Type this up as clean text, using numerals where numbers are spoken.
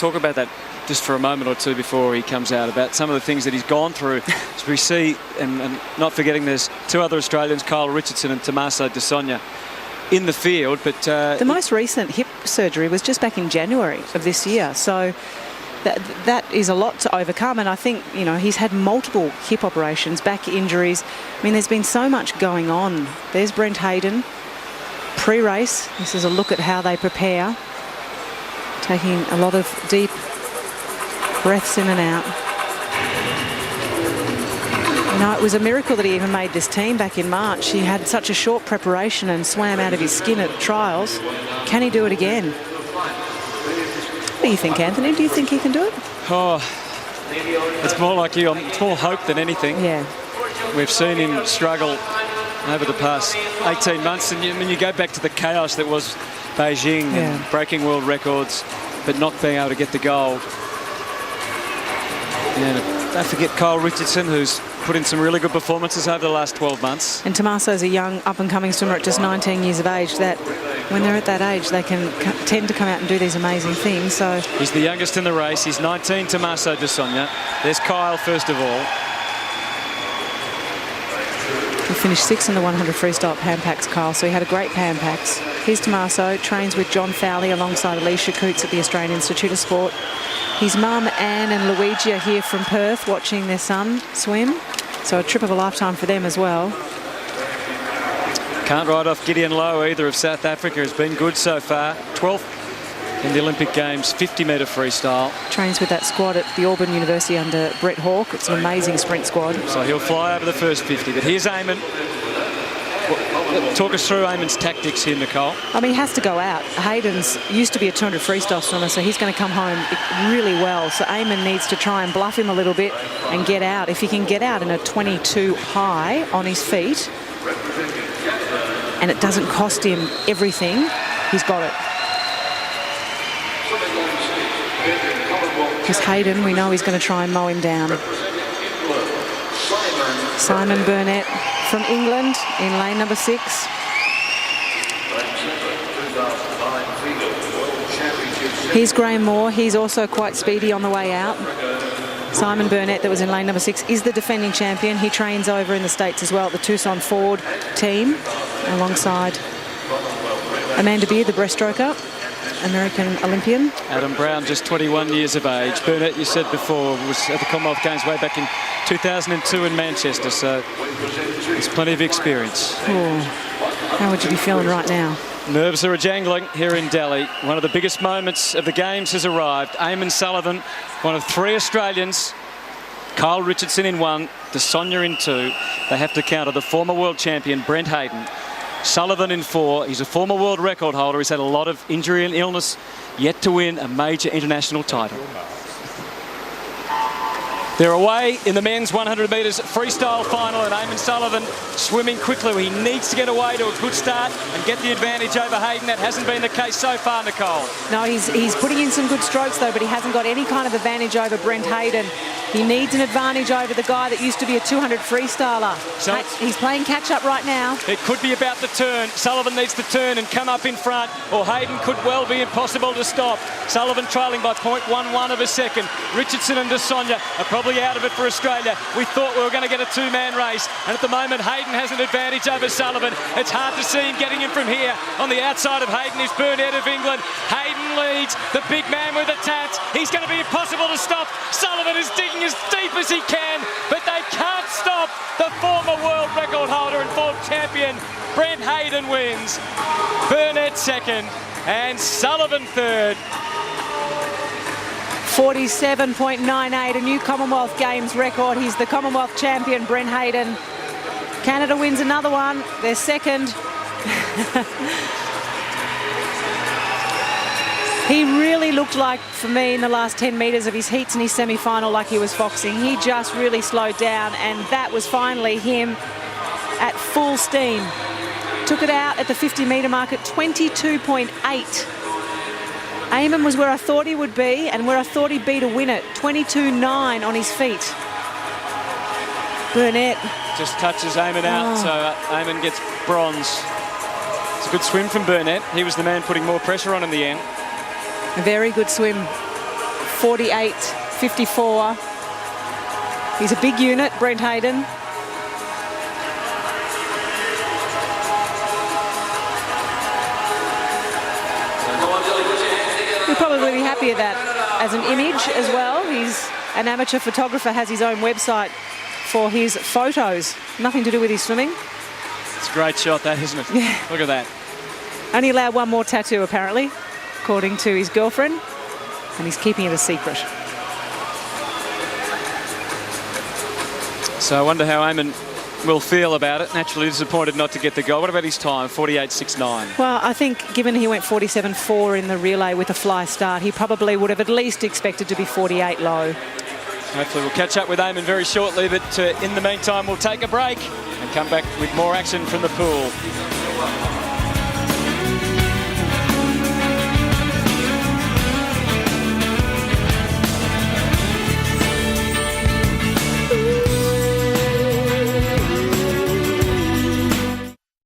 talk about that just for a moment or two before he comes out, about some of the things that he's gone through. As we see, and not forgetting there's two other Australians, Kyle Richardson and Tommaso De Sonja, in the field. But the most recent hip surgery was just back in January of this year. So that is a lot to overcome. And I think, you know, he's had multiple hip operations, back injuries. I mean, there's been so much going on. There's Brent Hayden, pre-race. This is a look at how they prepare. Taking a lot of deep breaths in and out. You know, it was a miracle that he even made this team back in March. He had such a short preparation and swam out of his skin at trials. Can he do it again? What do you think, Anthony? Do you think he can do it? Oh, it's more like you. It's more hope than anything. Yeah. We've seen him struggle over the past 18 months, and when you go back to the chaos that was Beijing and breaking world records, but not being able to get the gold. And don't forget Kyle Richardson, who's put in some really good performances over the last 12 months. And Tommaso's a young, up-and-coming swimmer at just 19 years of age, that when they're at that age, they can tend to come out and do these amazing things. So he's the youngest in the race. He's 19, Tommaso De Sonja. There's Kyle, first of all. He finished 6th in the 100 freestyle Pan Pacs, Kyle, so he had a great Pan Pacs. Here's Tommaso, trains with John Fowley alongside Alicia Coots at the Australian Institute of Sport. His mum, Anne, and Luigi are here from Perth watching their son swim. So a trip of a lifetime for them as well. Can't write off Gideon Lowe either of South Africa. Has been good so far. 12th in the Olympic Games, 50-metre freestyle. Trains with that squad at the Auburn University under Brett Hawke. It's an amazing sprint squad. So he'll fly over the first 50. But here's Eamon. Talk us through Eamon's tactics here, Nicole. I mean, he has to go out. Hayden's used to be a 200 freestyle swimmer, so he's going to come home really well. So Eamon needs to try and bluff him a little bit and get out. If he can get out in a 22 high on his feet, and it doesn't cost him everything, he's got it. Because Hayden, we know he's going to try and mow him down. Simon Burnett from England in lane number 6. Here's Graham Moore. He's also quite speedy on the way out. Simon Burnett, that was in lane number 6, is the defending champion. He trains over in the States as well at the Tucson Ford team alongside Amanda Beard, the breaststroker, American Olympian. Adam Brown, just 21 years of age. Burnett, you said before, was at the Commonwealth Games way back in 2002 in Manchester, so there's plenty of experience. Oh, how would you be feeling right now? Nerves are a-jangling here in Delhi. One of the biggest moments of the Games has arrived. Eamon Sullivan, one of 3 Australians. Kyle Richardson in 1, De Sonja in 2. They have to counter the former world champion, Brent Hayden. Sullivan in 4. He's a former world record holder. He's had a lot of injury and illness, yet to win a major international title. They're away in the men's 100 metres freestyle final, and Eamon Sullivan swimming quickly. He needs to get away to a good start and get the advantage over Hayden. That hasn't been the case so far, Nicole. No, he's putting in some good strokes, though, but he hasn't got any kind of advantage over Brent Hayden. He needs an advantage over the guy that used to be a 200 freestyler. So he's playing catch-up right now. It could be about the turn. Sullivan needs to turn and come up in front, or Hayden could well be impossible to stop. Sullivan trailing by 0.11 of a second. Richardson and De Sonja are probably out of it for Australia. We thought we were going to get a 2-man race, and at the moment Hayden has an advantage over Sullivan. It's hard to see him getting him from here. On the outside of Hayden is Burnett of England. Hayden leads, the big man with the tats. He's going to be impossible to stop. Sullivan is digging as deep as he can, but they can't stop the former world record holder and world champion. Brent Hayden wins, Burnett second, and Sullivan third. 47.98, a new Commonwealth Games record. He's the Commonwealth champion, Brent Hayden. Canada wins another one. They're second. He really looked like, for me, in the last 10 metres of his heats and his semi-final, like he was foxing. He just really slowed down, and that was finally him at full steam. Took it out at the 50-metre mark at 22.8. Eamon was where I thought he would be and where I thought he'd be to win it. 22.9 on his feet. Burnett just touches Eamon out, so Eamon gets bronze. It's a good swim from Burnett. He was the man putting more pressure on in the end. A very good swim. 48.54. He's a big unit, Brent Hayden. He'll probably be happy at that as an image as well. He's an amateur photographer, has his own website for his photos. Nothing to do with his swimming. It's a great shot, that, isn't it? Yeah. Look at that. Only allowed one more tattoo, apparently, according to his girlfriend, and he's keeping it a secret. So I wonder how Eamon will feel about it. Naturally disappointed not to get the goal. What about his time? 48.69. Well, I think given he went 47.4 in the relay with a fly start, he probably would have at least expected to be 48 low. Hopefully we'll catch up with Eamon very shortly, but in the meantime we'll take a break and come back with more action from the pool.